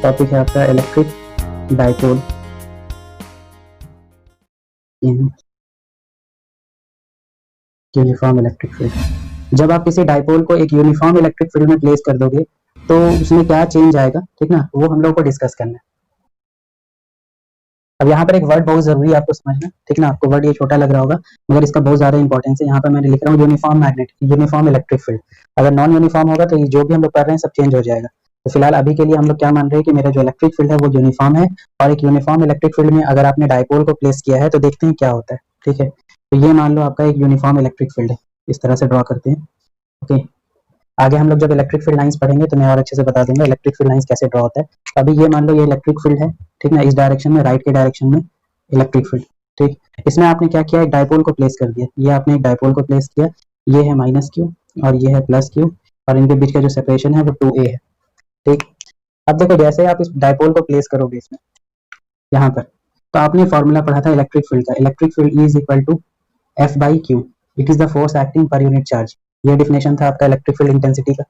Topic है आपका electric dipole. Uniform electric field. जब आप किसी डाइपोल को एक यूनिफॉर्म इलेक्ट्रिक फील्ड में प्लेस कर दोगे तो उसमें क्या चेंज आएगा, ठीक ना, वो हम लोग को डिस्कस करना है। अब यहाँ पर एक वर्ड बहुत जरूरी है आपको समझना, ठीक ना। आपको वर्ड ये छोटा लग रहा होगा मगर इसका बहुत ज्यादा इंपॉर्टेंस है। यहाँ पर मैंने लिख रहा हूँ uniform magnetic uniform electric field. अगर नॉन यूनिफॉर्म होगा तो ये जो भी हम लोग कर रहे हैं सब चेंज हो जाएगा। तो फिलहाल अभी के लिए हम लोग क्या मान रहे हैं कि मेरा जो इलेक्ट्रिक फील्ड है वो यूनिफॉर्म है, और एक यूनिफॉर्म इलेक्ट्रिक फील्ड में अगर आपने डाइपोल को प्लेस किया है तो देखते हैं क्या होता है, ठीक है। तो ये मान लो आपका एक यूनिफॉर्म इलेक्ट्रिक फील्ड है, इस तरह से ड्रॉ करते हैं, ओके। आगे हम लोग जब इलेक्ट्रिक फील्ड लाइंस पढ़ेंगे तो मैं और अच्छे से बता दूंगा इलेक्ट्रिक फील्ड लाइंस कैसे ड्रॉ होता है। अभी ये मान लो ये इलेक्ट्रिक फील्ड है, ठीक ना, इस डायरेक्शन में, राइट के डायरेक्शन में इलेक्ट्रिक फील्ड, ठीक। इसमें आपने क्या किया, एक डाइपोल को प्लेस कर दिया। ये आपने एक डाइपोल को प्लेस किया, ये है माइनस क्यू और ये है प्लस क्यू, और इनके बीच का जो सेपरेशन है वो 2a है, ठीक। अब देखो जैसे आप इस डाइपोल को प्लेस करोगे इसमें यहाँ पर, तो आपने फॉर्मूला पढ़ा था इलेक्ट्रिक फील्ड का, electric field is equal to F by q, it is the force acting per unit charge. ये डिफिनेशन था आपका इलेक्ट्रिक फील्ड इंटेंसिटी का,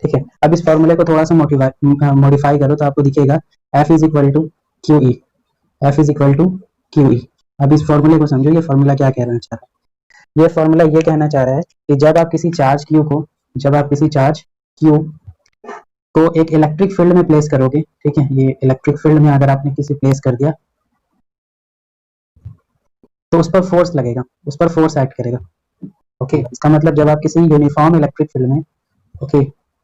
ठीक है। अब इस फॉर्मूले को थोड़ा सा मॉडिफाई करो तो आपको दिखेगा F is equal to q E, F is equal to q E. अब इस फॉर्मूले को समझो, ये फॉर्मूला क्या कहना चाह रहा है। ये फॉर्मूला ये कहना चाह रहा है कि जब आप किसी चार्ज क्यू को, जब आप किसी चार्ज क्यू को एक इलेक्ट्रिक फील्ड में प्लेस करोगे, ठीक है, ये इलेक्ट्रिक फील्ड में अगर आपने किसी प्लेस कर दिया तो उस पर फोर्स लगेगा, उस पर फोर्स एक्ट करेगा, ओके। इसका मतलब जब आप किसी यूनिफॉर्म इलेक्ट्रिक फील्ड में, ओके,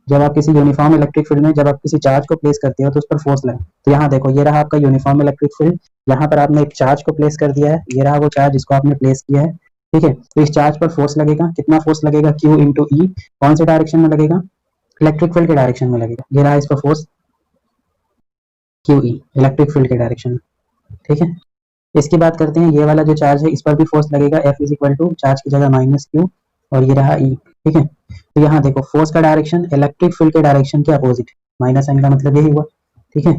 जब आप किसी यूनिफॉर्म इलेक्ट्रिक फील्ड में जब आप किसी चार्ज को प्लेस करते हो तो उस पर फोर्स लगे। तो यहाँ देखो ये रहा आपका यूनिफॉर्म इलेक्ट्रिक फील्ड, यहाँ पर आपने एक चार्ज को प्लेस कर दिया है, ये रहा वो चार्ज जिसको आपने प्लेस किया है, ठीक है। तो इस चार्ज पर फोर्स लगेगा, कितना फोर्स लगेगा, क्यू इंटू ई। कौन से डायरेक्शन में लगेगा, इलेक्ट्रिक फील्ड के डायरेक्शन में लगेगा। ये रहा इस पर force Q E, electric field के डायरेक्शन में, ठीक है। इसकी बात करते हैं, ये वाला जो चार्ज है इस पर भी फोर्स लगेगा, F is equal to charge की जगह माइनस क्यू और ये रहा ई, ठीक है। तो यहाँ देखो फोर्स का डायरेक्शन इलेक्ट्रिक फील्ड के डायरेक्शन के अपोजिट, माइनस साइन का मतलब यही हुआ, ठीक है।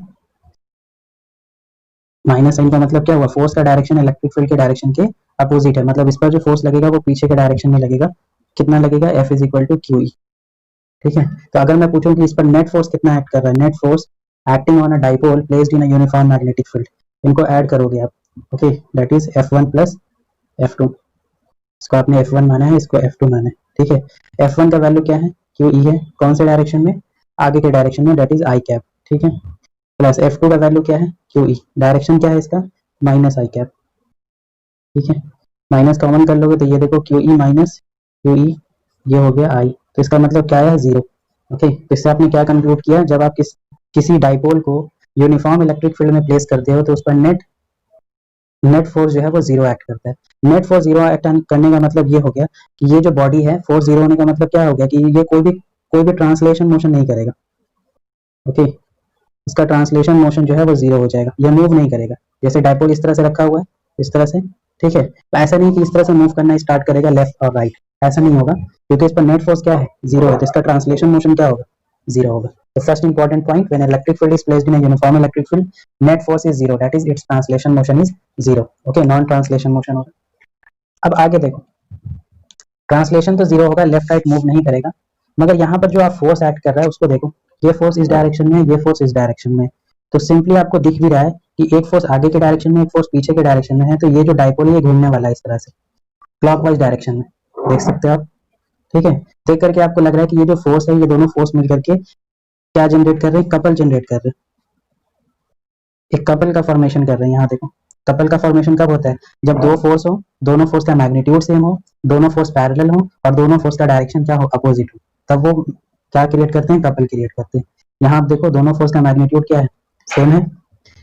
माइनस साइन का मतलब क्या हुआ, फोर्स का डायरेक्शन इलेक्ट्रिक फील्ड के डायरेक्शन के अपोजिट है, मतलब इस पर जो फोर्स लगेगा वो पीछे के डायरेक्शन में लगेगा। कितना लगेगा, F is equal to q E, ठीक है। तो अगर मैं पूछूं कि इस पर नेट फोर्स कितना एक्ट कर रहा है, net force acting on a dipole placed in a uniform magnetic field, इनको ऐड करोगे आप, okay, that is F1 plus F2। इसको आपने F1 माना है, इसको F2 माना है, ठीक है। F1 का वैल्यू क्या है, क्यू ई है, कौन से डायरेक्शन में, आगे के डायरेक्शन में, दैट इज आई कैप, ठीक है। प्लस F2 का वैल्यू क्या है, क्यू ई, डायरेक्शन क्या है इसका, माइनस आई कैप, ठीक है। माइनस कॉमन कर लोगे तो ये देखो Q E minus Q E, ये हो गया आई, तो इसका मतलब क्या है, जीरो, ओके। तो इससे आपने क्या कंक्लूड किया, जब आप किसी डाइपोल को यूनिफॉर्म इलेक्ट्रिक फील्ड में प्लेस करते हो तो उस पर नेट फोर्स जो है वो जीरो एक्ट करता है। नेट फोर्स जीरो एक्ट करने का मतलब ये हो गया कि ये जो बॉडी है, फोर्स जीरो होने का मतलब क्या हो गया कि ये कोई भी ट्रांसलेशन मोशन नहीं करेगा, ओके। इसका ट्रांसलेशन मोशन जो है वो जीरो हो जाएगा, ये मूव नहीं करेगा। जैसे डाइपोल इस तरह से रखा हुआ है, इस तरह से, ठीक है। तो ऐसा नहीं कि इस तरह से मूव करना स्टार्ट करेगा लेफ्ट और राइट, ऐसा नहीं होगा, क्योंकि इस पर नेट फोर्स क्या है, जीरो है, तो इसका ट्रांसलेशन मोशन क्या होगा, जीरो होगा। The first important point, when electric field is placed in a uniform electric field, net force is zero, that is its translation motion is zero, okay, non translation motion होगा। अब आगे देखो, translation तो zero होगा, left right move नहीं करेगा, मगर यहाँ पर जो आप फोर्स एक्ट कर रहा है उसको देखो, ये फोर्स इस डायरेक्शन में, ये फोर्स इस डायरेक्शन में, तो सिंपली आपको दिख भी रहा है कि एक फोर्स आगे के डायरेक्शन में, एक फोर्स पीछे के डायरेक्शन में है, तो ये जो डाइपोल है ये घूमने वाला है इस तरह से क्लॉकवाइज डायरेक्शन में, देख सकते हो आप, ठीक है। देख करके आपको लग रहा है कि ये जो फोर्स है, ये दोनों फोर्स मिल करके क्या जनरेट कर रहे हैं, कपल जनरेट कर रहे हैं, एक कपल का फॉर्मेशन कर रहे हैं। यहाँ देखो कपल का फॉर्मेशन कब होता है, जब दो फोर्स हो, दोनों फोर्स का मैग्नीट्यूड सेम हो, दोनों फोर्स पैरेलल हो और दोनों फोर्स का डायरेक्शन क्या हो, अपोजिट हो, तब वो क्या क्रिएट करते हैं, कपल क्रिएट करते हैं। यहाँ आप देखो दोनों फोर्स का मैग्नीट्यूड क्या है, सेम है,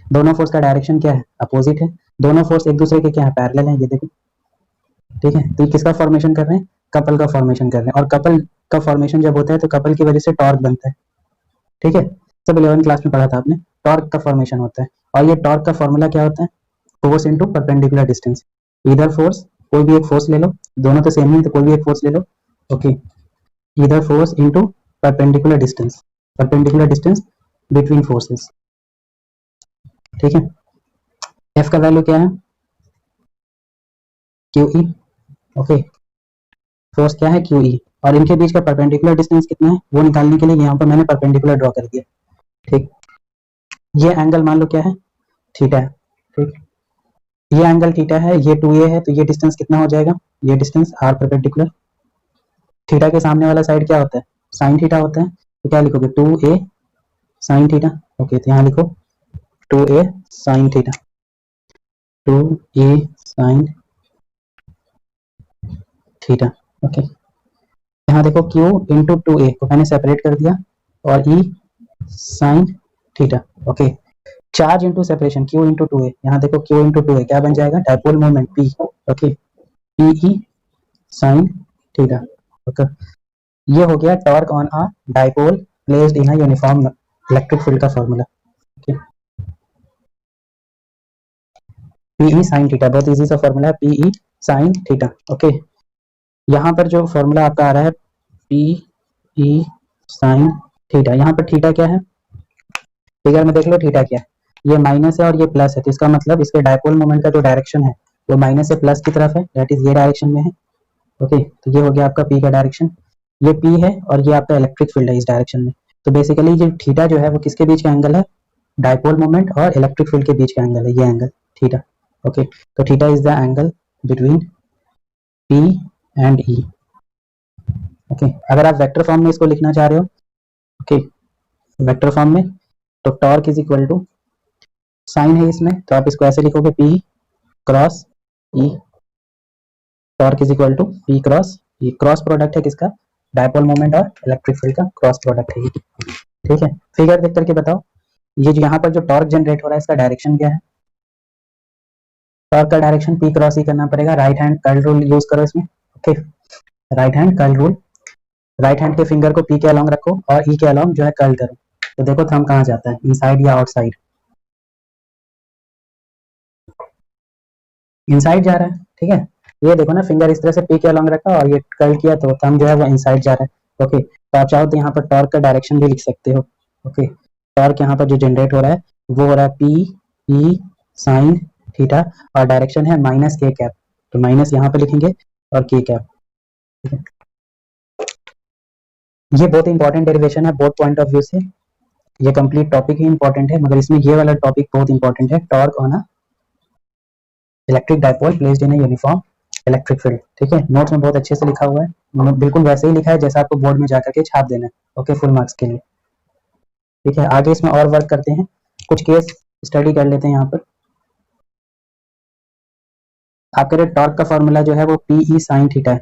दोनों फोर्स का डायरेक्शन क्या है, अपोजिट है, दोनों फोर्स एक दूसरे के क्या है, पैरेलल है, ये देखो, ठीक है। तो किसका फॉर्मेशन कर रहे हैं, कपल का फॉर्मेशन कर रहे हैं, और कपल का फॉर्मेशन जब होता है तो कपल की वजह से टॉर्क बनता है, ठीक है। सब 11th क्लास में पढ़ा था आपने, टॉर्क का फॉर्मेशन होता है, और ये टॉर्क का फॉर्मूला क्या होता है, फोर्स इनटू परपेंडिकुलर डिस्टेंस। इधर फोर्स, कोई भी एक फोर्स ले लो, दोनों तो सेम ही है तो कोई भी एक फोर्स ले लो, ओके। इधर force into perpendicular distance between forces, ठीक है। एफ का वैल्यू क्या है, क्यू ई, ओके, फोर्स क्या है, क्यू ई, और इनके बीच का परपेंडिकुलर डिस्टेंस कितना है वो निकालने के लिए यहाँ पर मैंने परपेंडिकुलर ड्रॉ कर दिया, ठीक। ये एंगल मान लो क्या है, थीटा है, ठीक। ये एंगल थीटा है, ये 2a है, तो ये डिस्टेंस कितना हो जाएगा, ये डिस्टेंस r परपेंडिकुलर। थीटा के सामने वाला साइड क्या होता है, साइन थीटा होता है, तो क्या लिखोगे 2a साइन थीटा। ओके, तो यहाँ लिखो 2a sine theta, 2a sign theta. Okay, यहाँ देखो q इंटू 2a को मैंने सेपरेट कर दिया, और e sine theta. Okay, charge into separation q into 2a, यहाँ देखो q इंटू 2a क्या बन जाएगा, dipole moment p। Okay, pe sine theta. Okay, ये हो गया torque on a dipole placed in a uniform electric field का formula. Okay, pe sine theta, बहुत इजी सा फॉर्मूला है, pe साइन थीटा। ओके, यहाँ पर जो फॉर्मूला आपका आ रहा है pe साइन थीटा, यहाँ पर थीटा क्या है, फिगर में देख लो थीटा क्या है, ये माइनस है और ये प्लस है, तो इसका मतलब इसके डायपोल मोमेंट का जो डायरेक्शन है वो माइनस से प्लस की तरफ है, दैट इज ये डायरेक्शन में है। ओके, तो ये हो गया आपका पी का डायरेक्शन, ये पी है और ये आपका इलेक्ट्रिक फील्ड है इस डायरेक्शन में। तो बेसिकली ये थीटा जो है वो किसके बीच का एंगल है, डायपोल मोमेंट और इलेक्ट्रिक फील्ड के बीच का एंगल है ये एंगल थीटा। ओके, तो theta is the angle between P and E. Okay, अगर आप वेक्टर फॉर्म में इसको लिखना चाह रहे हो, ओके, वेक्टर फॉर्म में, तो torque is equal to, sine है इसमें तो आप इसको ऐसे लिखोगे P cross E, torque is equal to P cross E, cross product है किसका, डायपोल मोमेंट और इलेक्ट्रिक फील्ड का क्रॉस प्रोडक्ट है ये। ठीक है, फिगर देख करके बताओ, ये जो यहाँ पर जो टॉर्क जनरेट हो रहा है इसका डायरेक्शन क्या है, टॉर्क का डायरेक्शन पी क्रॉस ई करना पड़ेगा, right hand curl rule use करो इसमें। Okay, right hand curl rule, right hand के फिंगर को पी के अलोंग रखो और ई के अलोंग जो है कर्ल करो, तो देखो थंब कहाँ जाता है, इनसाइड या आउटसाइड, इनसाइड जा रहा है। ठीक है, ये देखो ना, फिंगर इस तरह से पी के अलोंग रखा और ये कर्ल किया तो थंब जो है वो इनसाइड जा रहा है। ओके, तो आप चाहो तो यहाँ पर टॉर्क का डायरेक्शन भी लिख सकते हो। ओके, टॉर्क यहाँ पर जो जनरेट हो रहा है वो हो रहा है पी ई साइन थीटा, और डायरेक्शन है माइनस के कैप, तो माइनस यहाँ पर लिखेंगे और के कैप। ठीक है, ये बहुत इंपॉर्टेंट डेरिवेशन है बोथ पॉइंट ऑफ व्यू से, ये कंप्लीट टॉपिक ही इंपॉर्टेंट है, मगर इसमें ये वाला टॉपिक बहुत इंपॉर्टेंट है, torque on a electric dipole placed in a uniform electric field. ठीक है, नोट्स में बहुत अच्छे से लिखा हुआ है, बिल्कुल वैसे ही लिखा है जैसा आपको बोर्ड में जाकर के छाप देना है। ओके, फुल मार्क्स के लिए। ठीक है, आगे इसमें और वर्क करते हैं, कुछ केस स्टडी कर लेते हैं। यहाँ पर आपके लिए टॉर्क का फॉर्मूला जो है वो पी ई साइन थीटा है।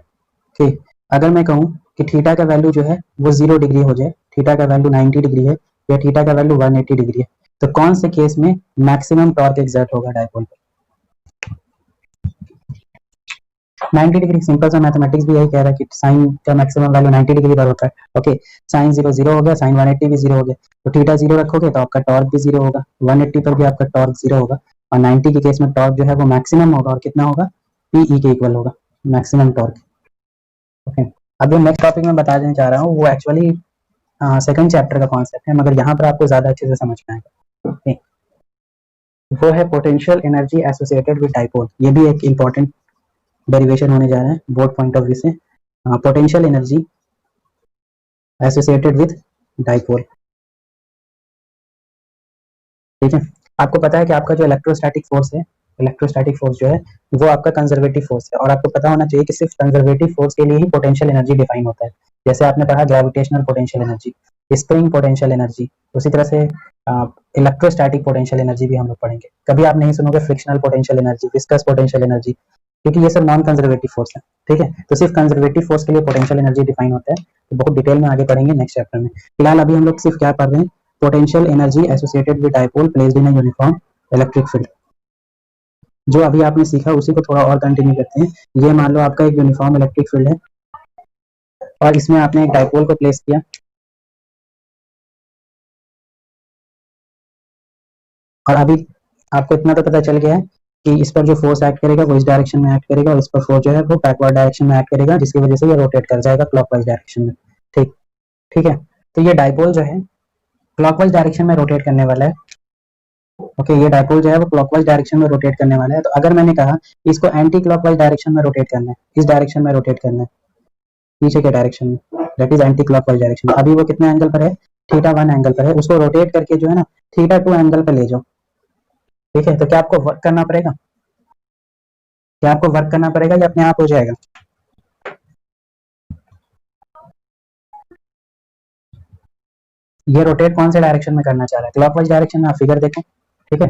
ठीक, अगर मैं कहूँ कि थीटा का वैल्यू जो है वो 0 डिग्री हो जाए, थीटा का वैल्यू 90 डिग्री है या थीटा का वैल्यू 180 डिग्री है, तो कौन से केस में मैक्सिमम टॉर्क एक्सर्ट होगा डायपोल पर, 90 डिग्री। सिंपल सा मैथमेटिक्स भी यही कह रहा है कि साइन का मैक्सिमम वैल्यू 90 डिग्री पर होता है। ओके, साइन 0 0 हो गया, साइन 180 भी 0 हो गया, तो थीटा 0 रखोगे तो आपका टॉर्क भी 0 होगा, 180 पर भी आपका टॉर्क 0 होगा, और 90 के केस में टॉर्क जो है वो मैक्सिमम होगा, और कितना होगा, पीई के इक्वल होगा, मैक्सिमम टॉर्क। ओके, अब जो नेक्स्ट टॉपिक मैं बता देना चाह रहा हूँ वो एक्चुअली सेकंड चैप्टर का कॉन्सेप्ट है, मगर यहाँ पर आपको ज्यादा अच्छे से समझ में आएगा। okay, वो है potential energy associated with dipole, ये भी एक इंपॉर्टेंट डेरिवेशन होने जा रहा है बोथ पॉइंट ऑफ व्यू से, potential energy associated with dipole. ठीक है, आपको पता है कि आपका जो इलेक्ट्रोस्टैटिक फोर्स है, इलेक्ट्रोस्टैटिक फोर्स जो है वो आपका कंजर्वेटिव फोर्स है, और आपको पता होना चाहिए कि सिर्फ कंजर्वेटिव फोर्स के लिए ही पोटेंशियल एनर्जी डिफाइन होता है। जैसे आपने पढ़ा gravitational potential energy, spring potential energy, उसी तरह से इलेक्ट्रोस्टैटिक पोटेंशियल एनर्जी भी हम लोग पढ़ेंगे। कभी आप नहीं सुनोगे frictional potential energy, viscous potential energy, क्योंकि ये सब नॉन कंजर्वेटिव फोर्स है। ठीक है, तो सिर्फ कंजर्वेटिव फोर्स के लिए पोटेंशियल एनर्जी डिफाइन होता है, तो बहुत डिटेल में आगे पढ़ेंगे नेक्स्ट चैप्टर में। फिलहाल अभी हम लोग सिर्फ क्या पढ़ रहे हैं, potential energy associated with dipole placed in a uniform electric field. जो अभी आपने सीखा उसी को थोड़ा और कंटिन्यू करते हैं। ये मान लो आपका एक यूनिफॉर्म इलेक्ट्रिक फील्ड है और इसमें आपने एक डायपोल को प्लेस किया, और अभी आपको इतना तो पता चल गया है कि इस पर जो फोर्स एक्ट करेगा वो इस डायरेक्शन में एक्ट करेगा, और इस पर फोर्स जो है वो बैकवर्ड डायरेक्शन में एक्ट करेगा, जिसकी वजह से ये रोटेट कर जाएगा क्लॉकवाइज डायरेक्शन में। ठीक, ठीक है, तो ये डायपोल जो है क्लॉकवाइज डायरेक्शन में रोटेट करने वाला है। ओके, ये डायपोल जो है वो क्लॉकवाइज डायरेक्शन में रोटेट करने वाला है, तो अगर मैंने कहा इसको एंटी क्लॉकवाइज डायरेक्शन में रोटेट करना है, इस डायरेक्शन में रोटेट करना है, पीछे के डायरेक्शन में, that is anti clockwise direction, अभी वो कितने एंगल पर है, थीटा 1 एंगल पर है, उसको रोटेट करके जो है ना थीटा 2 एंगल पे ले जाओ। ठीक है, तो क्या आपको वर्क करना पड़ेगा? क्या आपको वर्क करना पड़ेगा या अपने आप हो जाएगा? ये रोटेट कौन से डायरेक्शन में करना चाह रहा है? क्लॉकवाइज डायरेक्शन में। आप फिगर देखो, ठीक है।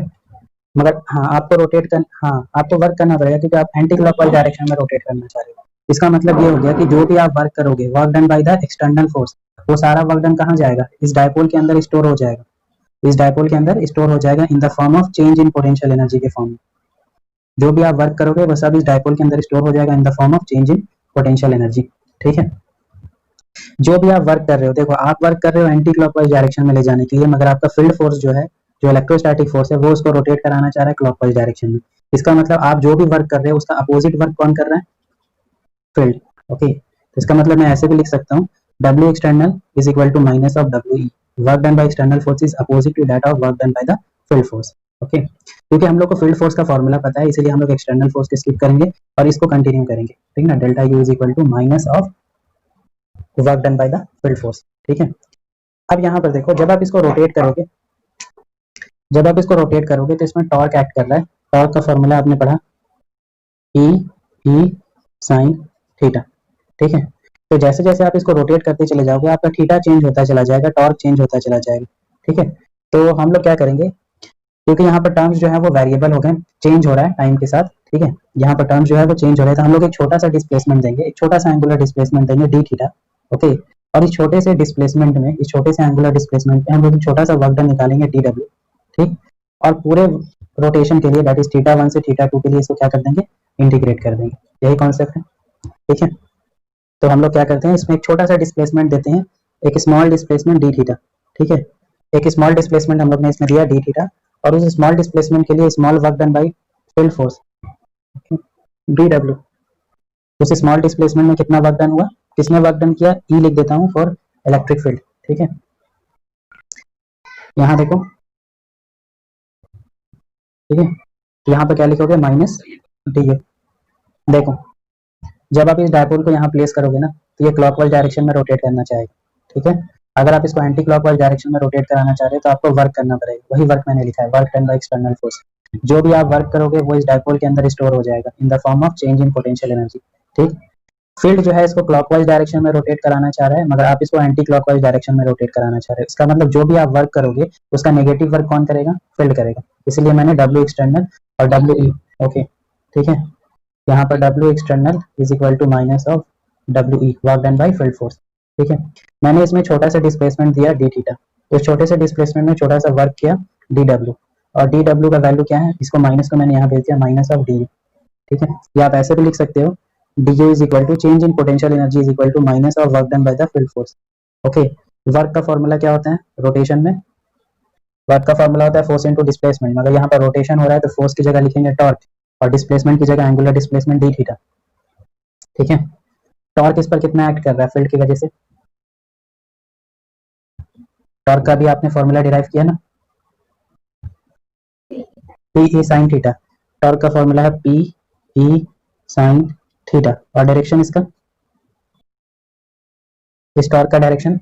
मगर हाँ, आपको रोटेट कर, हाँ आपको वर्क करना पड़ेगा क्योंकि आप एंटी क्लॉकवाइज डायरेक्शन में रोटेट करना चाह रहे हो। इसका मतलब ये हो गया कि जो भी आप वर्क करोगे, work done by the external force, वो सारा वर्क डन कहाँ जाएगा? इस डायपोल के अंदर स्टोर हो जाएगा। इस डायपोल के अंदर स्टोर हो जाएगा in the form of change in potential energy के फॉर्म में। जो भी आप वर्क करोगे वो सब इस डायपोल के अंदर स्टोर हो जाएगा in the form of change in potential energy. ठीक है, जो भी आप वर्क कर रहे हो, देखो आप वर्क कर रहे हो एंटी क्लॉकवाइज डायरेक्शन में ले जाने के लिए, मगर आपका फील्ड फोर्स जो है, जो इलेक्ट्रोस्टैटिक फोर्स है, वो उसको रोटेट कराना चाह रहा है क्लॉकवाइज डायरेक्शन में। इसका मतलब आप जो भी वर्क कर रहे हो उसका अपोजिट वर्क कौन कर रहा है? फील्ड। ओके, तो इसका मतलब मैं ऐसे भी लिख सकता हूँ, W external is equal to minus of WE, work done by external force is opposite to that of work done by the field force। Okay, क्योंकि हम लोग को फील्ड फोर्स का फॉर्मूला पता है, इसलिए हम लोग एक्सटर्नल फोर्स को स्किप करेंगे और इसको कंटिन्यू करेंगे। ठीक ना, delta U is equal to minus of work done by the field force. ठीक है, अब यहाँ पर देखो, जब आप इसको रोटेट करोगे तो इसमें टॉर्क एक्ट कर रहा है। टॉर्क का फॉर्मूला आपने पढ़ा, ई साइन थीटा। ठीक है, तो जैसे जैसे आप इसको रोटेट करते चले जाओगे, आपका थीटा चेंज होता चला जाएगा, टॉर्क चेंज होता चला जाएगा। ठीक है, तो हम लोग क्या करेंगे, क्योंकि यहाँ पर टर्म्स जो है वो वेरिएबल हो गए, चेंज हो रहा है टाइम के साथ। ठीक है, यहाँ पर टर्म्स जो है वो चेंज हो रहा है, तो हम लोग एक छोटा सा डिस्प्लेसमेंट देंगे, एक छोटा सा एंगुलर डिस्प्लेसमेंट देंगे डी थीटा। ओके, और इस छोटे से डिस्प्लेसमेंट में, इस छोटे से एंगुलर डिस्प्लेसमेंट में हम लोग छोटा सा वर्क डन निकालेंगे डी डब्ल्यू। ठीक, और पूरे रोटेशन के लिए, दैट इज थीटा 1 से थीटा 2 के लिए इसको क्या कर देंगे, इंटीग्रेट कर देंगे। यही कॉन्सेप्ट है। ठीक है, तो हम लोग क्या करते हैं, इसमें एक छोटा सा डिस्प्लेसमेंट देते हैं, एक स्मॉल डिस्प्लेसमेंट डी थीटा। ठीक है, एक स्मॉल डिस्प्लेसमेंट हम लोग ने इसमें दिया डी थीटा, और उस स्मॉल डिस्प्लेसमेंट के लिए small work done by field force D W. उस स्मॉल डिस्प्लेसमेंट में कितना वर्क डन हुआ, किसने वर्क डन किया, ई लिख देता हूँ फॉर इलेक्ट्रिक फील्ड। ठीक है, यहाँ देखो, ठीक है, यहाँ पे क्या लिखोगे, माइनस डी। देखो, जब आप इस डायपोल को यहाँ प्लेस करोगे ना, तो ये क्लॉकवाइज डायरेक्शन में रोटेट करना चाहेगा। ठीक है, अगर आप इसको एंटी क्लॉकवाइज डायरेक्शन में रोटेट कराना चाह रहे हो तो आपको वर्क करना पड़ेगा, वही वर्क मैंने लिखा है, work done by external force. जो भी आप वर्क करोगे वो इस डायपोल के अंदर स्टोर हो जाएगा in the form of change in potential energy. ठीक, फील्ड जो है इसको क्लॉकवाइज डायरेक्शन में रोटेट कराना चाह रहा है, मगर आप इसको एंटी क्लॉकवाइज डायरेक्शन में रोटेट कराना चाह रहे हो। इसका मतलब जो भी आप वर्क करोगे उसका नेगेटिव वर्क कौन करेगा, फील्ड करेगा। इसलिए मैंने डब्ल्यू एक्सटर्नल और डब्ल्यू ई। ओके, ठीक है, यहाँ पर W external is equal to minus of WE, work done by field force. ठीक है, मैंने इसमें छोटा सा डिस्प्लेसमेंट दिया डी थीटा, उस छोटे से डिस्प्लेसमेंट में छोटा सा वर्क किया DW, और DW का वैल्यू क्या है, इसको माइनस को मैंने यहाँ भेज दिया, माइनस ऑफ डी। ठीक है, या आप ऐसे भी लिख सकते हो, DU is equal to change in potential energy is equal to minus of work done by the field force. Okay, work का फॉर्मूला क्या होता है रोटेशन में, वर्क का फॉर्मूला होता है फोर्स इनटू डिस्प्लेसमेंट, मगर यहाँ पर रोटेशन हो रहा है तो फोर्स की जगह लिखेंगे टॉर्क, और डिस्प्लेसमेंट की जगह एंगुलर डिस्प्लेसमेंट डी थीटा। ठीक है, टॉर्क इस पर कितना एक्ट कर रहा है फील्ड की वजह से, टॉर्क का भी आपने फॉर्मूला डिराइव किया ना, P E sine theta. Torque का फॉर्मूला है पी ई साइन थीटा, और डायरेक्शन इसका, इस टॉर्क का डायरेक्शन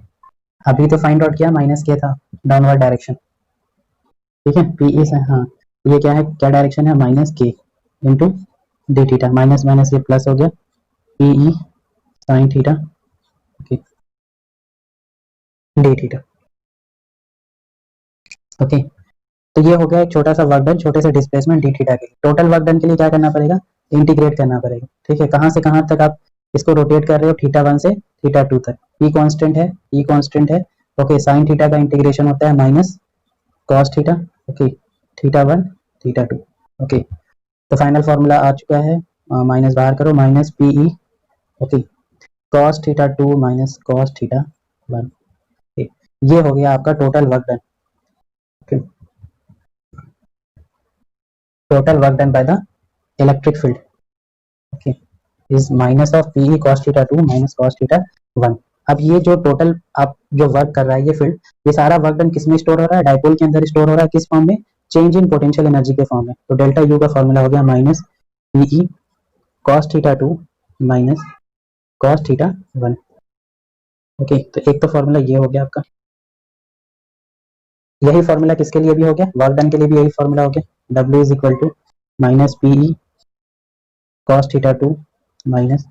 अभी तो फाइंड आउट किया, माइनस किया था, डाउनवर्ड डायरेक्शन। ठीक है, पी ई साइन, हाँ ये क्या है, क्या डायरेक्शन है, माइनस के into D theta, minus minus ये प्लस हो गया, P E sine theta D theta. Okay, तो ये हो गया एक छोटा सा वर्क डन, छोटे से डिस्प्लेसमेंट डी थीटा के लिए। टोटल वर्क डन के लिए क्या करना पड़ेगा, इंटीग्रेट करना पड़ेगा। ठीक है, कहाँ से कहाँ तक आप इसको रोटेट कर रहे हो, थीटा 1 से थीटा 2 तक। पी कांस्टेंट है, ई कांस्टेंट है। ओके, साइन थीटा का इंटीग्रेशन होता है minus cos theta. Okay, theta 1 theta 2। Okay, तो फाइनल फॉर्मूला आ चुका है, माइनस बाहर करो, minus P E, okay, cos theta 2 minus cos theta 1। ये हो गया आपका total work done. Okay, total work done by the electric field, okay, is minus of Pe cos theta 2 minus cos theta 1। अब ये जो total आप जो work कर रहा है ये फील्ड, ये सारा वर्क डन किसमें स्टोर हो रहा है, डायपोल के अंदर स्टोर हो रहा है, किस फॉर्म में, चेंज इन पोटेंशियल एनर्जी के फॉर्म में। तो डेल्टा यू का फॉर्मूला हो गया minus Pe cos theta 2 minus cos theta 1। Okay, तो एक तो फॉर्मूला ये हो गया आपका। यही फॉर्मूला किसके लिए भी हो गया, वर्क डन के लिए भी यही फॉर्मूला हो गया, W is equal to minus PE cos theta 2 minus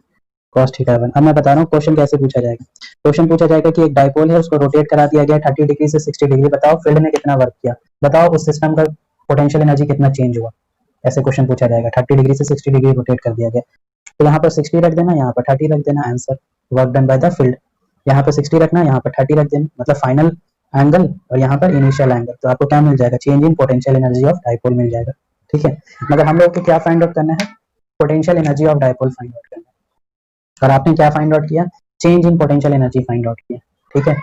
cos theta 1। अब मैं बता रहा हूँ क्वेश्चन कैसे पूछा जाएगा। क्वेश्चन पूछा जाएगा कि एक डाइपोल है, उसको रोटेट करा दिया गया 30 डिग्री से 60 डिग्री, बताओ फील्ड ने कितना वर्क किया, बताओ उस सिस्टम का पोटेंशियल एनर्जी कितना चेंज हुआ। ऐसे क्वेश्चन पूछा जाएगा, 30 डिग्री से 60 डिग्री रोटेट कर दिया गया, तो यहाँ पर 60 रख देना, यहाँ पर 30 रख देना, answer work done by the field. यहाँ पर 60 रखना, यहाँ पर 30 रख देना, मतलब फाइनल एंगल और यहाँ पर इनिशियल एंगल, तो आपको क्या मिल जाएगा, change in potential energy of dipole मिल जाएगा। ठीक है, मगर हम लोग को क्या फाइंड आउट करना है, potential energy of dipole find out करना है, और आपने क्या फाइंड आउट किया, change in potential energy find out किया। ठीक है,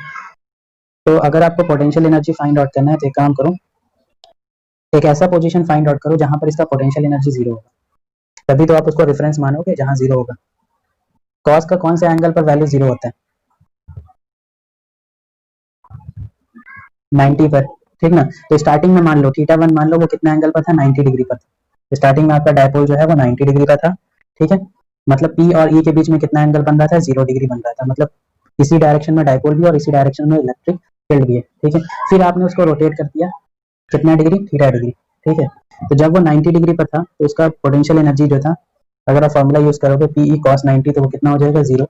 तो अगर आपको पोटेंशियल एनर्जी फाइंड आउट करना है तो एक काम करो, एक ऐसा पोजीशन फाइंड आउट करो जहां पर इसका पोटेंशियल एनर्जी जीरो होगा, तभी तो आप उसको रेफरेंस मानोगे जहां जीरो होगा। कॉस का कौन से एंगल पर वैल्यू जीरो होता है, 90 पर, ठीक ना। तो स्टार्टिंग में मान लो थीटा 1 मान लो वो कितना एंगल पर था, 90 डिग्री पर था। स्टार्टिंग में आपका डायपोल जो है वो 90 डिग्री का था। ठीक है, मतलब पी और ई के बीच में कितना एंगल बन रहा था, 0 डिग्री बन रहा था, मतलब इसी डायरेक्शन में डायपोल भी और इसी डायरेक्शन में इलेक्ट्रिक फील्ड भी है। ठीक है, फिर आपने उसको रोटेट कर दिया कितना डिग्री, थीटा डिग्री। ठीक है, तो जब वो 90 डिग्री पर था तो उसका पोटेंशियल एनर्जी जो था, अगर आप फॉर्मूला यूज करोगे पीई कॉस 90, तो वो कितना हो जाएगा, जीरो।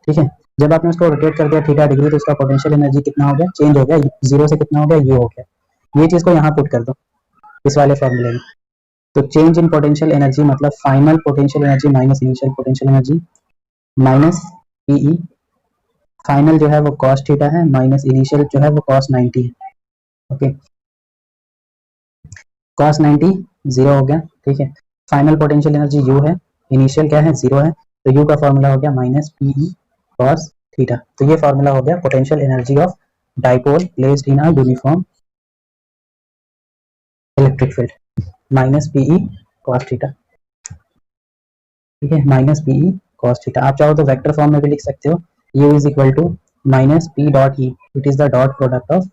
ठीक है, जब आपने उसको रोटेट कर दिया थीटा डिग्री, तो उसका पोटेंशियल एनर्जी कितना हो गया, चेंज हो गया, जीरो से कितना हो गया, ये हो गया। ये चीज को यहाँ पुट कर दो इस वाले फॉर्मूले में, तो चेंज इन पोटेंशियल एनर्जी मतलब final potential energy minus initial potential energy minus PE, final जो है वो कॉस थीटा है माइनस इनिशियल जो है वो कॉस 90 है। ओके, कॉस 90 जीरो हो गया। ठीक है, फाइनल पोटेंशियल एनर्जी यू है, इनिशियल क्या है, जीरो है, तो यू का फॉर्मूला हो गया माइनस पीई कॉस थीटा। तो ये फॉर्मूला हो गया potential energy of dipole placed in a uniform electric field, minus PE cos theta. ठीक है, माइनस पीई कॉस थीटा। आप चाहो तो वेक्टर फॉर्म में भी लिख सकते हो, U is equal to minus P dot E, it is the dot product of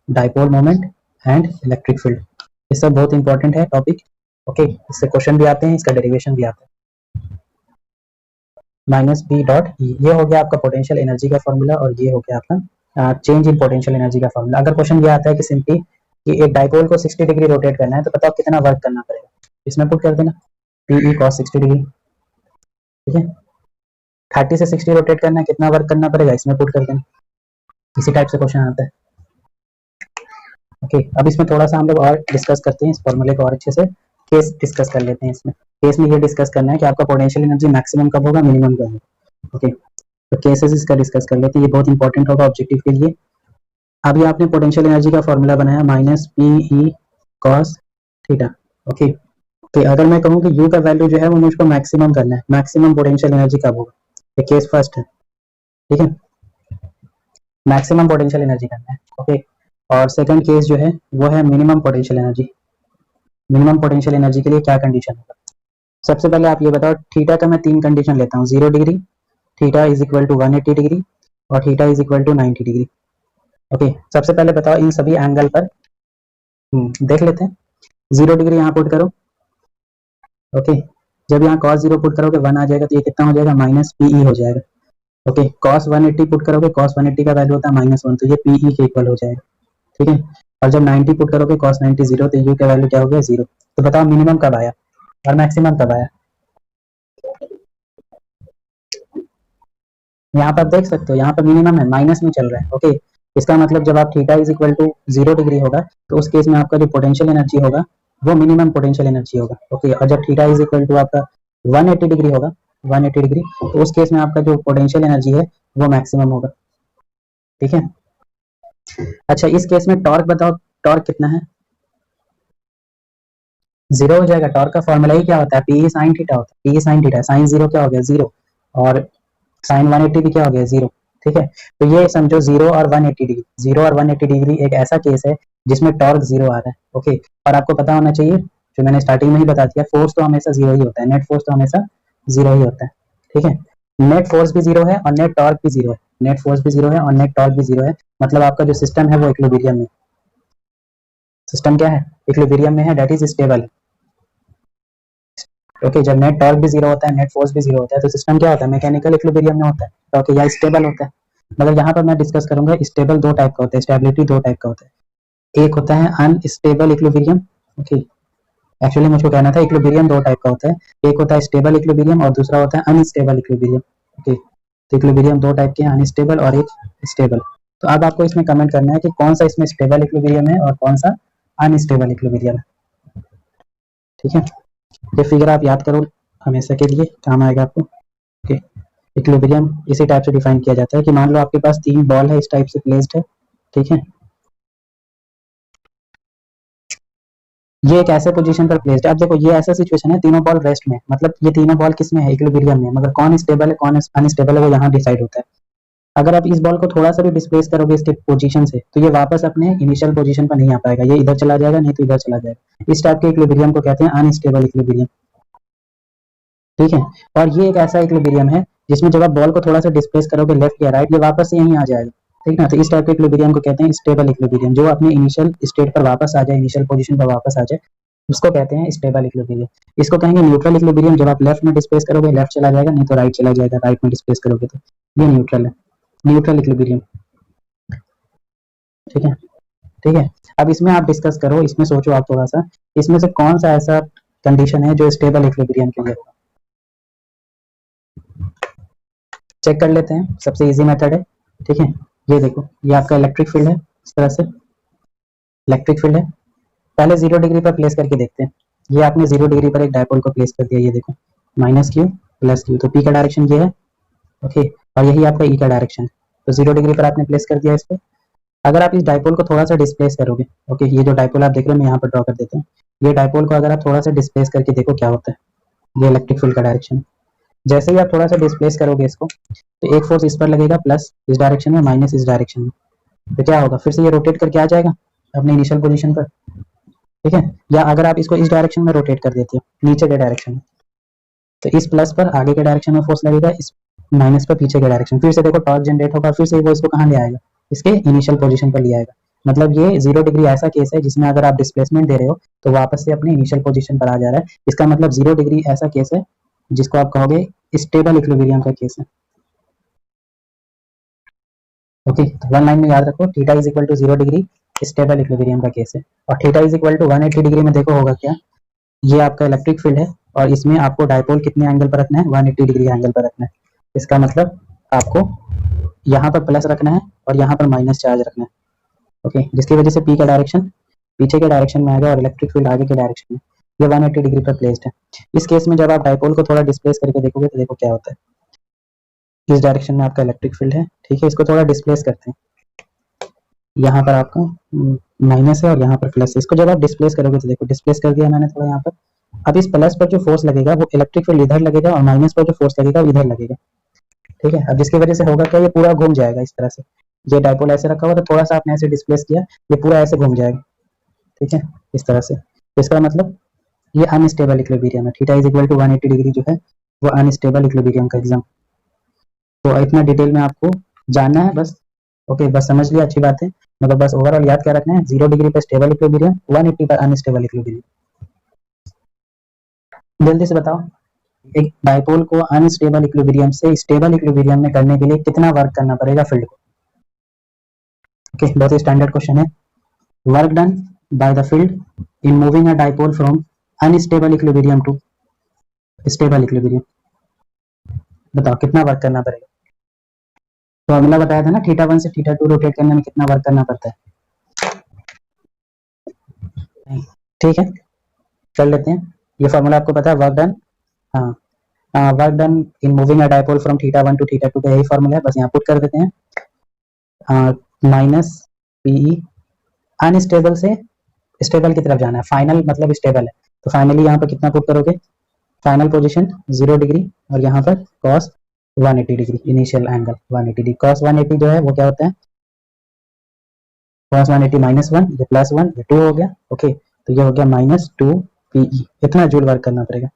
dipole moment and electric field. ये सब बहुत इंपॉर्टेंट है टॉपिक। ओके, इससे क्वेश्चन भी आते हैं, इसका डेरिवेशन भी आता है। माइनस पी डॉट ई, ये हो गया आपका पोटेंशियल एनर्जी का फॉर्मूला, और ये हो गया आपका चेंज इन पोटेंशियल एनर्जी का फॉर्मूला। अगर क्वेश्चन ये आता है कि सिंपली कि एक डाइपोल को 60 डिग्री रोटेट करना है, तो बताओ कितना वर्क करना पड़ेगा, इसमें पुट कर देना पीई कॉस 60 डिग्री। ठीक है, 30 से 60 रोटेट करना है, कितना वर्क करना पड़ेगा, इसमें पुट कर देना। इसी टाइप से क्वेश्चन आता है। ओके, अब इसमें थोड़ा सा हम लोग और डिस्कस करते हैं इस फॉर्मूले को और अच्छे से, केस डिस्कस कर लेते हैं। इसमें केस में ये डिस्कस करना है कि आपका पोटेंशियल एनर्जी मैक्सिमम कब होगा, मिनिमम कब होगा। ओके, तो केसेस इसका डिस्कस कर लेते हैं, ये बहुत इंपॉर्टेंट होगा ऑब्जेक्टिव के लिए। अभी आपने पोटेंशियल एनर्जी का फॉर्मूला बनाया minus P E cos theta. Okay, तो अगर मैं कहूँ कि यू का वैल्यू जो है वो मुझको मैक्सिमम करना है, मैक्सिमम पोटेंशियल एनर्जी कब होगा, ये केस फर्स्ट है। ठीक है, मैक्सिमम पोटेंशियल एनर्जी करना है। ओके, और सेकंड केस जो है वो है minimum potential energy. Minimum potential energy के लिए क्या कंडीशन होगा, सबसे पहले आप ये बताओ, थीटा का मैं 3 कंडीशन लेता हूँ, 0 degree, theta is equal to 180 degree और theta is equal to 90 degree. Okay, सबसे पहले बताओ इन सभी एंगल पर देख लेते हैं। 0 डिग्री यहाँ पुट करो। ओके, जब यहाँ cos 0 पुट करोगे 1 आ जाएगा, तो ये कितना हो जाएगा, माइनस पीई हो जाएगा। ओके, cos 180 पुट करोगे, cos 180 का वैल्यू होता है -1, तो ये पीई के इक्वल हो जाएगा। ठीक है, और जब 90 पुट करोगे cos 90 0, तो यू का वैल्यू क्या हो गया, 0। तो बताओ मिनिमम कब आया और मैक्सिमम कब आया। यहाँ पर देख सकते हो, यहाँ पर मिनिमम है, माइनस में चल रहा है। ओके, इसका मतलब जब आप theta is equal to 0 degree होगा, तो उस केस में आपका जो पोटेंशियल एनर्जी होगा वो मिनिमम पोटेंशियल एनर्जी होगा। ओके, और जब थीटा इज इक्वल टू आपका 180 डिग्री होगा, 180 डिग्री, तो उस केस में आपका जो पोटेंशियल एनर्जी है वो मैक्सिमम होगा। ठीक है, अच्छा इस केस में टॉर्क बताओ, टॉर्क कितना है, 0 हो जाएगा। टॉर्क का फॉर्मूला ही क्या होता है, पी साइन थीटा होता है, पी साइन थीटा, साइन 0 क्या हो गया, 0, और साइन 180 भी क्या हो गया, 0। ठीक है, तो ये समझो 0 और 180 डिग्री, 0 और 180 डिग्री एक ऐसा केस है जिसमें टॉर्क 0 आ रहा है। ओके, और आपको पता होना चाहिए, जो मैंने स्टार्टिंग में ही बता दिया, फोर्स तो हमेशा 0 ही होता है, नेट फोर्स तो हमेशा 0 ही होता है। ठीक है, नेट फोर्स भी 0 है और नेट टॉर्क भी 0 है, नेट फोर्स भी 0 है और नेट टॉर्क भी 0 है, मतलब आपका जो सिस्टम है वो इक्विलिब्रियम में, सिस्टम क्या है, इक्विलिब्रियम में है, दैट इज स्टेबल है। ओके, जब नेट टॉर्क भी 0 होता है, नेट फोर्स भी 0 होता है, तो सिस्टम क्या होता है, मैकेनिकल इक्विलिब्रियम में होता है। ओके, या स्टेबल होता है। मतलब यहाँ पर मैं डिस्कस करूंगा, स्टेबल दो टाइप का होता है, स्टेबिलिटी दो टाइप का होता है। एक होता है अनस्टेबल इक्विलिब्रियम। ओके, एक्चुअली मुझको कहना था इक्विलिब्रियम दो टाइप का होता है, एक होता है स्टेबल इक्विलिब्रियम और दूसरा होता है अनस्टेबल इक्विलिब्रियम। ओके, तो इक्विलिब्रियम दो टाइप के हैं, अनस्टेबल और एक स्टेबल। तो अब आपको इसमें कमेंट करना है कि कौन सा इसमें स्टेबल इक्विलिब्रियम है और कौन सा अनस्टेबल इक्विलिब्रियम है। ठीक है, ये फिगर आप याद करो, हमेशा के लिए काम आएगा आपको। ओके, इक्विलिब्रियम इसी टाइप से डिफाइन किया जाता है कि मान लो आपके पास 3 बॉल है, इस टाइप से प्लेस्ड है। ठीक है, ये एक ऐसे पोजीशन पर प्लेस्ड है। अब देखो ये ऐसा सिचुएशन है, तीनों बॉल रेस्ट में, मतलब ये तीनों बॉल किस में है, इक्विलिब्रियम में, मगर कौन स्टेबल है कौन अनस्टेबल है वो यहाँ डिसाइड होता है। अगर आप इस बॉल को थोड़ा सा भी डिस्प्लेस करोगे इसके पोजीशन से, तो ये वापस अपने इनिशियल पोजीशन पर नहीं आ पाएगा, ये इधर चला जाएगा, नहीं तो इधर चला जाएगा। इस टाइप के इक्विलिब्रियम को कहते हैं अनस्टेबल इक्विलिब्रियम। ठीक है, और ये एक ऐसा इक्विलिब्रियम है जिसमें जब आप बॉल को थोड़ा सा डिस्प्लेस करोगे लेफ्ट या राइट, ये वापस से यहीं आ जाएगा। ठीक ना, तो इस टाइप के इक्विलिब्रियम को कहते हैं स्टेबल इक्विलिब्रियम, जो अपने इनिशियल स्टेट पर वापस आ जाए, इनिशियल पोजीशन पर वापस आ जाए, उसको कहते हैं स्टेबल इक्विलिब्रियम। इसको कहेंगे न्यूट्रल इक्विलिब्रियम, जब आप लेफ्ट में डिस्प्लेस करोगे लेफ्ट चला जाएगा, नहीं तो राइट चला जाएगा, राइट में डिस्प्लेस करोगे तो ये न्यूट्रल है, न्यूट्रल इक्विलिब्रियम। ठीक है, ठीक है, अब इसमें आप डिस्कस करो, इसमें सोचो आप थोड़ा सा, इसमें से कौन सा ऐसा कंडीशन है जो स्टेबल इक्विलिब्रियम के लिए होगा। चेक कर लेते हैं, सबसे इजी मेथड है। ठीक है, ये देखो, ये आपका इलेक्ट्रिक फील्ड है, इस तरह से इलेक्ट्रिक फील्ड है। पहले 0 डिग्री पर प्लेस करके देखते हैं। ये आपने 0 डिग्री पर एक डायपोल को प्लेस कर दिया, ये देखो माइनस क्यू प्लस क्यू, तो पी का डायरेक्शन ये है। ओके, और यही आपका ई का डायरेक्शन है, तो 0 डिग्री पर आपने प्लेस कर दिया इसको। अगर आप इस डायपोल को थोड़ा सा डिस्प्लेस करोगे, ओके, ये जो डायपोल आप देख रहे हो मैं यहाँ पर ड्रॉ कर देता हूँ, ये डायपोल को अगर आप थोड़ा सा डिस्प्लेस करके देखो क्या होता है, ये इलेक्ट्रिक फील्ड का डायरेक्शन। जैसे ही आप थोड़ा सा डिस्प्लेस करोगे इसको, तो एक फोर्स इस पर लगेगा प्लस इस डायरेक्शन में, माइनस इस डायरेक्शन में, तो क्या होगा, फिर से ये रोटेट करके आ जाएगा अपने इनिशियल पोजीशन पर। ठीक है, या अगर आप इसको इस डायरेक्शन में रोटेट कर देते हो नीचे के डायरेक्शन में, तो इस प्लस पर आगे के डायरेक्शन में फोर्स लगेगा, इस माइनस पर पीछे के डायरेक्शन, फिर से देखो टॉर्क जनरेट होगा, फिर से वो इसको कहाँ ले आएगा, इसके इनिशियल पोजीशन पर ले आएगा। मतलब ये 0 डिग्री ऐसा केस है जिसमें अगर आप डिस्प्लेसमेंट दे रहे हो तो वापस से अपने इनिशियल पोजीशन पर आ जा रहा है। इसका मतलब 0 डिग्री ऐसा केस है जिसको आप कहोगे स्टेबल इक्विलिब्रियम का केस है। ओके, तो वन लाइन में याद रखो, theta is equal to 0 degree stable equilibrium का केस है, और theta is equal to 180 degree में देखो होगा क्या, ये आपका इलेक्ट्रिक फील्ड है और इसमें आपको डायपोल कितने एंगल पर रखना है, 180 डिग्री एंगल पर रखना है। इसका मतलब आपको यहाँ पर प्लस रखना है और यहाँ पर माइनस चार्ज रखना है। ओके, जिसकी वजह से पी का डायरेक्शन पीछे के डायरेक्शन में आएगा और इलेक्ट्रिक फील्ड आगे के डायरेक्शन में, ये 180 डिग्री पर प्लेस्ड है। इस केस में जब आप डायपोल को थोड़ा डिस्प्लेस करके देखोगे तो देखो क्या होता है, इस डायरेक्शन में आपका इलेक्ट्रिक फील्ड है। ठीक है, इसको थोड़ा डिस्प्लेस करते हैं, यहाँ पर आपका माइनस है और यहाँ पर प्लस है, इसको जब आप डिस्प्लेस करोगे तो देखो डिस्प्लेस कर दिया मैंने थोड़ा यहाँ पर। अब इस प्लस पर जो फोर्स लगेगा वो इलेक्ट्रिक फील्ड इधर लगेगा और माइनस पर जो फोर्स लगेगा वो इधर लगेगा। ठीक है, अब जिसकी वजह से होगा क्या, ये पूरा घूम जाएगा इस तरह से, ये डायपोल ऐसे रखा हुआ तो थोड़ा सा आपने ऐसे डिस्प्लेस किया, ये पूरा ऐसे घूम जाएगा। ठीक है, इस तरह से, तो इसका मतलब ये अनस्टेबल इक्विलिब्रियम है, theta is equal to 180 degree जो है वो अनस्टेबल इक्विलिब्रियम का एग्जाम। तो इतना डिटेल में आपको जानना है बस। ओके, बस समझ लिया, अच्छी बात है। मतलब बस ओवरऑल याद क्या रखना है, 0 डिग्री पर स्टेबल इक्विलिब्रियम, 180 पर अनस्टेबल इक्विलिब्रियम। जल्दी से बताओ, एक डायपोल को अनस्टेबल इक्विलिब्रियम से स्टेबल इक्विलिब्रियम में करने के लिए कितना वर्क करना पड़ेगा फील्ड को। ओके, बहुत ही स्टैंडर्ड क्वेश्चन है। Work done by the field in moving a dipole from unstable equilibrium to stable equilibrium, बताओ कितना वर्क करना पड़ेगा। फॉर्मूला बताया था ना, थीटा 1 से थीटा 2 रोटेट करने में कितना वर्क करना पड़ता है। ठीक है, कर लेते हैं, ये फॉर्मूला आपको पता है, वर्क डन, हाँ, work done in moving a dipole from theta 1 to theta 2 का यही फॉर्मूला है, बस यहाँ पुट कर देते हैं, माइनस पीई, अनस्टेबल से स्टेबल की तरफ जाना है, फाइनल मतलब स्टेबल है, तो फाइनली यहाँ पर कितना पुट करोगे, फाइनल पोजीशन 0 डिग्री और यहाँ पर cos 180 degree, initial angle 180 degree, cos 180 जो है वो क्या होता है, कॉस 180 माइनस 1, ये प्लस 1, ये 2 हो गया। ओके, तो ये हो गया माइनस 2 पीई, इतना जूल वर्क करना पड़ेगा।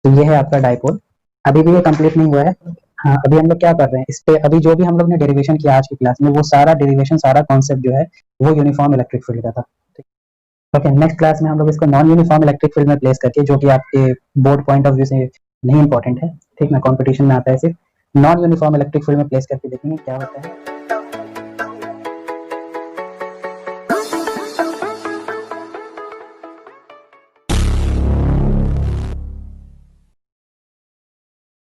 तो ये है आपका डायपोल। अभी भी ये कंप्लीट नहीं हुआ है, हाँ, अभी हम लोग क्या कर रहे हैं, इस पे अभी जो भी हम लोग ने डेरिवेशन किया आज की क्लास में, वो सारा डेरिवेशन, सारा कॉन्सेप्ट जो है वो यूनिफॉर्म इलेक्ट्रिक फील्ड का था। ओके, नेक्स्ट क्लास में हम लोग इसको नॉन यूनिफॉर्म इलेक्ट्रिक फील्ड में प्लेस करके, जो कि आपके बोर्ड पॉइंट ऑफ व्यू से नहीं इंपॉर्टेंट है, ठीक ना, कॉम्पिटिशन में आता है, सिर्फ नॉन यूनिफॉर्म इलेक्ट्रिक फील्ड में प्लेस करके देखेंगे क्या होता है।